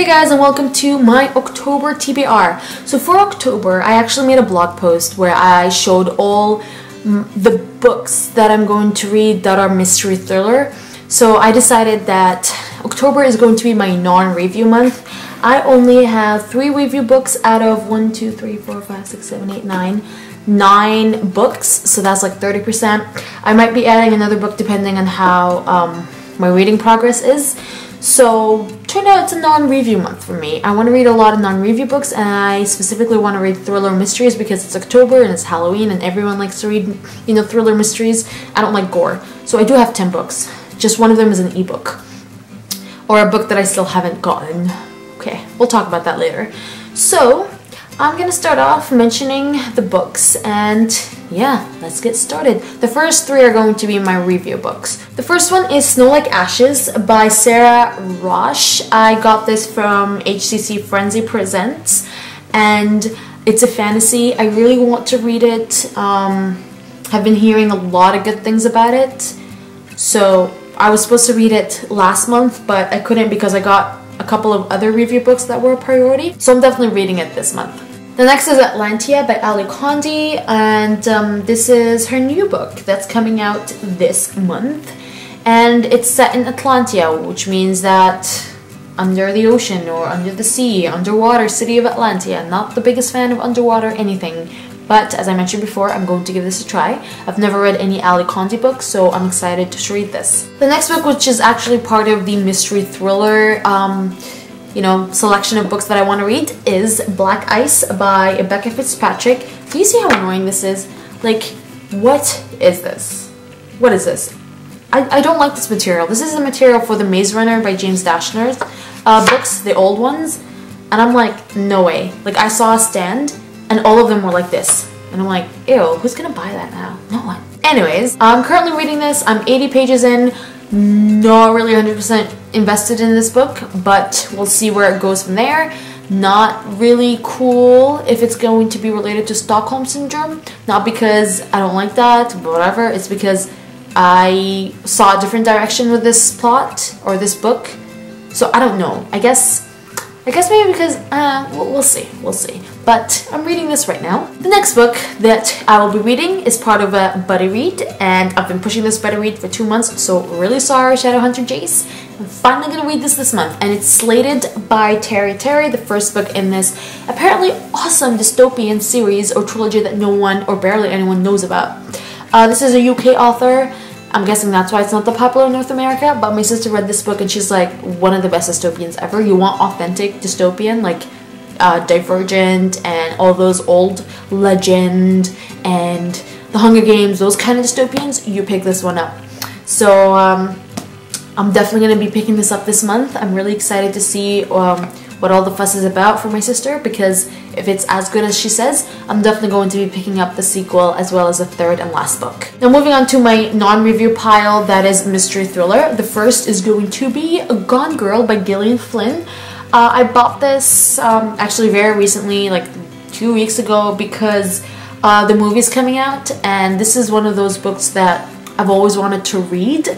guys, and welcome to my October TBR. So for October, I actually made a blog post where I showed all the books that I'm going to read that are mystery thriller. So I decided that October is going to be my non-review month. I only have 3 review books out of 1, 2, 3, 4, 5, 6, 7, 8, 9 books, so that's like 30%. I might be adding another book depending on how my reading progress is. So turned out it's a non-review month for me. I want to read a lot of non-review books, and I specifically want to read thriller mysteries because it's October and it's Halloween and everyone likes to read, you know, thriller mysteries. I don't like gore. So I do have 10 books. Just one of them is an ebook. Or a book that I still haven't gotten. Okay, we'll talk about that later. So I'm gonna start off mentioning the books, and yeah, let's get started. The first 3 are going to be my review books. The first one is Snow Like Ashes by Sarah Rosh. I got this from HCC Frenzy Presents, and it's a fantasy. I really want to read it. I've been hearing a lot of good things about it. So I was supposed to read it last month, but I couldn't because I got a couple of other review books that were a priority. So I'm definitely reading it this month. The next is Atlantia by Ali Condi, and this is her new book that's coming out this month. And it's set in Atlantia, which means that under the ocean or under the sea, underwater city of Atlantia. Not the biggest fan of underwater anything, but as I mentioned before, I'm going to give this a try. I've never read any Ali Condi books, so I'm excited to read this. The next book, which is actually part of the mystery thriller selection of books that I want to read, is Black Ice by Rebecca Fitzpatrick. Do you see how annoying this is? Like, what is this? What is this? I don't like this material. This is the material for the Maze Runner by James Dashner's books, the old ones. And I'm like, no way. Like, I saw a stand and all of them were like this. And I'm like, ew, who's gonna buy that now? No one. Anyways, I'm currently reading this. I'm 80 pages in. Not really 100% invested in this book, but we'll see where it goes from there. Not really cool if it's going to be related to Stockholm Syndrome. Not because I don't like that, but whatever. It's because I saw a different direction with this plot or this book. So I don't know. I guess maybe because we'll see. But I'm reading this right now. The next book that I will be reading is part of a buddy read, and I've been pushing this buddy read for 2 months, so really sorry, Shadowhunter Jace. I'm finally gonna read this month, and it's slated by Terry, the first book in this apparently awesome dystopian series or trilogy that no one or barely anyone knows about. This is a UK author. I'm guessing that's why it's not that popular in North America, but my sister read this book and she's like, one of the best dystopians ever. You want authentic dystopian, like Divergent and all those old Legend and The Hunger Games, those kind of dystopians, you pick this one up. So I'm definitely going to be picking this up this month. I'm really excited to see what all the fuss is about for my sister, because if it's as good as she says, I'm definitely going to be picking up the sequel as well as the 3rd and last book. Now moving on to my non-review pile, that is mystery thriller. The first is going to be Gone Girl by Gillian Flynn. I bought this actually very recently, like 2 weeks ago, because the movie's coming out, and this is one of those books that I've always wanted to read.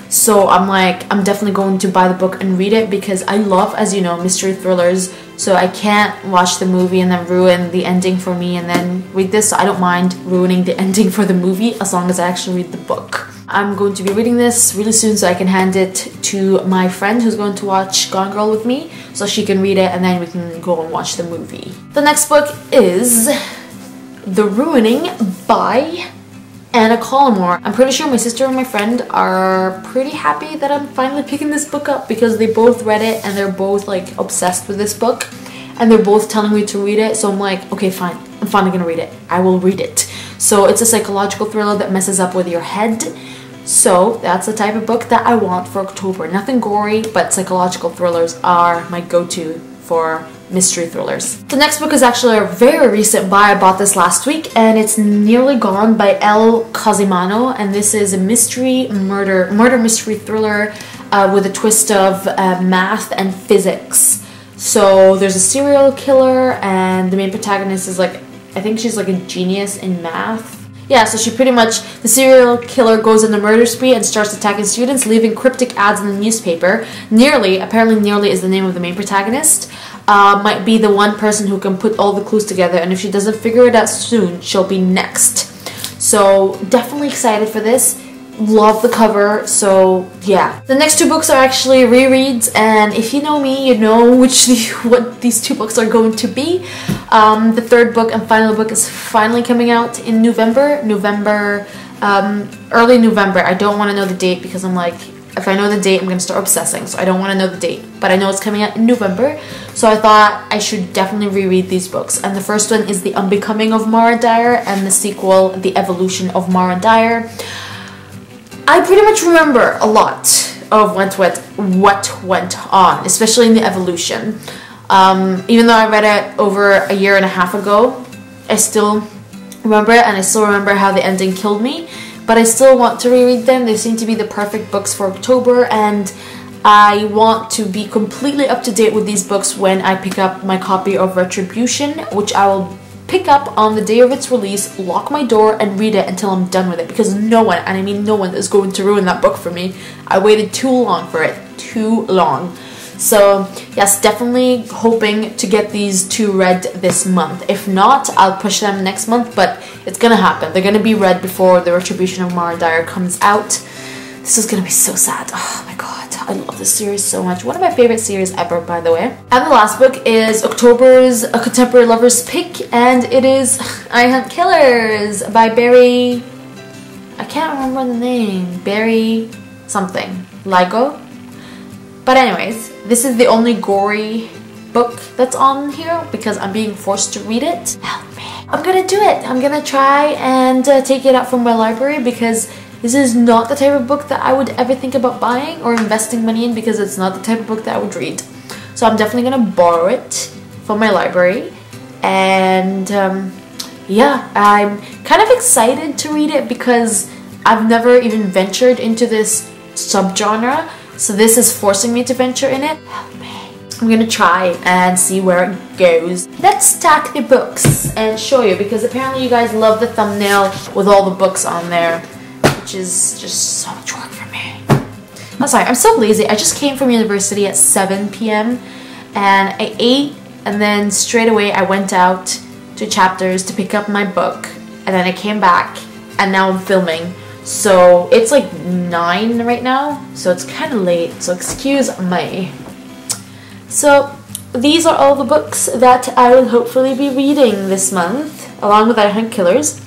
So I'm like, I'm definitely going to buy the book and read it because I love, as you know, mystery thrillers. So I can't watch the movie and then ruin the ending for me and then read this. So I don't mind ruining the ending for the movie as long as I actually read the book. I'm going to be reading this really soon so I can hand it to my friend who's going to watch Gone Girl with me so she can read it and then we can go and watch the movie. The next book is The Ruining by Anna Collymore. I'm pretty sure my sister and my friend are pretty happy that I'm finally picking this book up because they both read it and they're both like obsessed with this book and they're both telling me to read it. So I'm like, okay, fine, I'm finally gonna read it. I will read it. So it's a psychological thriller that messes up with your head. So that's the type of book that I want for October. Nothing gory, but psychological thrillers are my go-to for mystery thrillers. The next book is actually a very recent buy. I bought this last week, and it's Nearly Gone by Elle Cosimano, and this is a murder mystery thriller with a twist of math and physics. So there's a serial killer, and the main protagonist is like, I think she's like a genius in math. Yeah, so she pretty much, the serial killer goes on a murder spree and starts attacking students, leaving cryptic ads in the newspaper. Apparently Nearly is the name of the main protagonist, might be the one person who can put all the clues together, and if she doesn't figure it out soon, she'll be next. So definitely excited for this. Love the cover, so yeah. The next two books are actually rereads, and if you know me, you know what these two books are going to be. The third book and final book is finally coming out in early November. I don't want to know the date because I'm like, if I know the date, I'm going to start obsessing, so I don't want to know the date. But I know it's coming out in November, so I thought I should definitely reread these books. And the first one is The Unbecoming of Mara Dyer, and the sequel, The Evolution of Mara Dyer. I pretty much remember a lot of what went on, especially in The Evolution. Even though I read it over a year and a half ago, I still remember it, and I still remember how the ending killed me. But I still want to reread them. They seem to be the perfect books for October, and I want to be completely up to date with these books when I pick up my copy of Retribution, which I will pick up on the day of its release, lock my door, and read it until I'm done with it, because no one, and I mean no one, is going to ruin that book for me. I waited too long for it. Too long. So yes, definitely hoping to get these two read this month. If not, I'll push them next month, but it's gonna happen. They're gonna be read before The Retribution of Mara Dyer comes out. This is gonna be so sad. Oh my god, I love this series so much. One of my favorite series ever, by the way. And the last book is October's A Contemporary Lover's Pick, and it is I Hunt Killers by Barry... I can't remember the name. Barry something. Ligo? But anyways, this is the only gory book that's on here because I'm being forced to read it. Help me. I'm gonna do it. I'm gonna try and take it out from my library, because this is not the type of book that I would ever think about buying or investing money in, because it's not the type of book that I would read. So I'm definitely gonna borrow it from my library, and yeah, I'm kind of excited to read it because I've never even ventured into this subgenre, so this is forcing me to venture in it. Help me. I'm gonna try and see where it goes. Let's stack the books and show you, because apparently you guys love the thumbnail with all the books on there, which is just so much work for me. I'm sorry, I'm so lazy. I just came from university at 7 p.m. and I ate, and then straight away I went out to Chapters to pick up my book, and then I came back, and now I'm filming. So it's like 9 right now, so it's kind of late, so excuse me. So these are all the books that I will hopefully be reading this month, along with I Hunt Killers.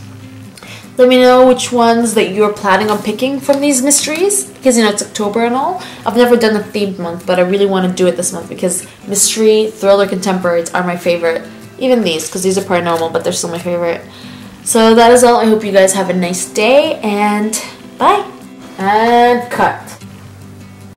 Let me know which ones that you're planning on picking from these mysteries, because you know it's October and all. I've never done a themed month, but I really want to do it this month because mystery, thriller, contemporaries are my favorite. Even these, because these are paranormal, but they're still my favorite. So that is all. I hope you guys have a nice day, and bye. And cut.